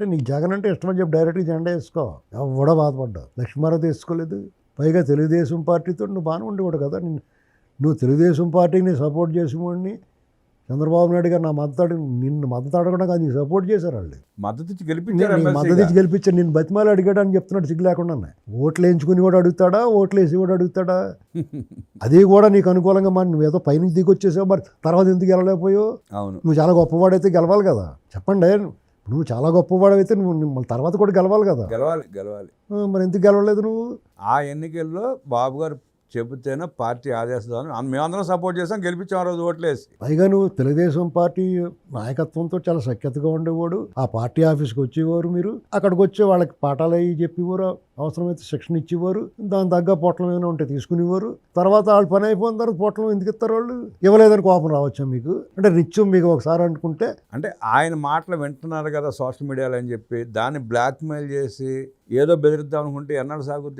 అంటే నీకు జగన్ అంటే ఇష్టమని చెప్పి డైరెక్ట్గా జెండా వేసుకో, ఎవడో బాధపడ్డావు. లక్ష్మీమారావు వేసుకోలేదు. పైగా తెలుగుదేశం పార్టీతో నువ్వు బాగానే ఉండేవాడు కదా. నువ్వు తెలుగుదేశం పార్టీని సపోర్ట్ చేసేవాడిని. చంద్రబాబు నాయుడు గారు నా మద్దతు, నిన్ను మద్దతు అడగడం కాదు, నీకు సపోర్ట్ చేశారు వాళ్ళు. మద్దతు ఇచ్చి గెలిపించారు, మద్దతు ఇచ్చి గెలిపించారు. నేను బతిమాలి అడిగాడు అని చెప్తున్నాడు సిగ్గు లేకుండా. ఓట్లు వేయించుకుని కూడా అడుగుతాడా, ఓట్లు వేసి కూడా అడుగుతాడా? అది కూడా నీకు అనుకూలంగా మరి నువ్వేదో పైనుంచి దిగొచ్చేసావు, మరి తర్వాత ఎందుకు గెలలేకపోయావు? అవును, నువ్వు చాలా గొప్పవాడైతే గెలవాలి కదా. చెప్పండి, నువ్వు చాలా గొప్పవాడైతే నువ్వు తర్వాత కూడా గెలవాలి కదా. గెలవాలి. మరి ఎందుకు గెలవలేదు నువ్వు? ఆ ఎన్నికల్లో బాబు గారు చెబితేనే పార్టీ ఆదేశాలు మేమందరం సపోర్ట్ చేసాం, గెలిపించాం ఆ రోజు ఓట్లేసి. పైగా నువ్వు తెలుగుదేశం పార్టీ నాయకత్వంతో చాలా సఖ్యతగా ఉండేవాడు. ఆ పార్టీ ఆఫీస్కి వచ్చేవారు, మీరు అక్కడికి వచ్చి వాళ్ళకి పాఠాలు అవి చెప్పేవారు, అవసరమైతే శిక్షణ ఇచ్చేవారు, దాని తగ్గ పొట్లం ఏమైనా ఉంటే తీసుకునేవారు. తర్వాత వాళ్ళు పని అయిపోయిన తర్వాత పొట్లం ఎందుకు ఇస్తారు వాళ్ళు? ఇవ్వలేదని కోపం రావచ్చా మీకు? అంటే నిత్యం మీకు ఒకసారి అనుకుంటే, అంటే ఆయన మాటలు వింటున్నారు కదా సోషల్ మీడియాలో అని చెప్పి దాన్ని బ్లాక్మెయిల్ చేసి ఏదో బెదిరిద్దాం అనుకుంటే ఎన్నాడు సాగుద్ది?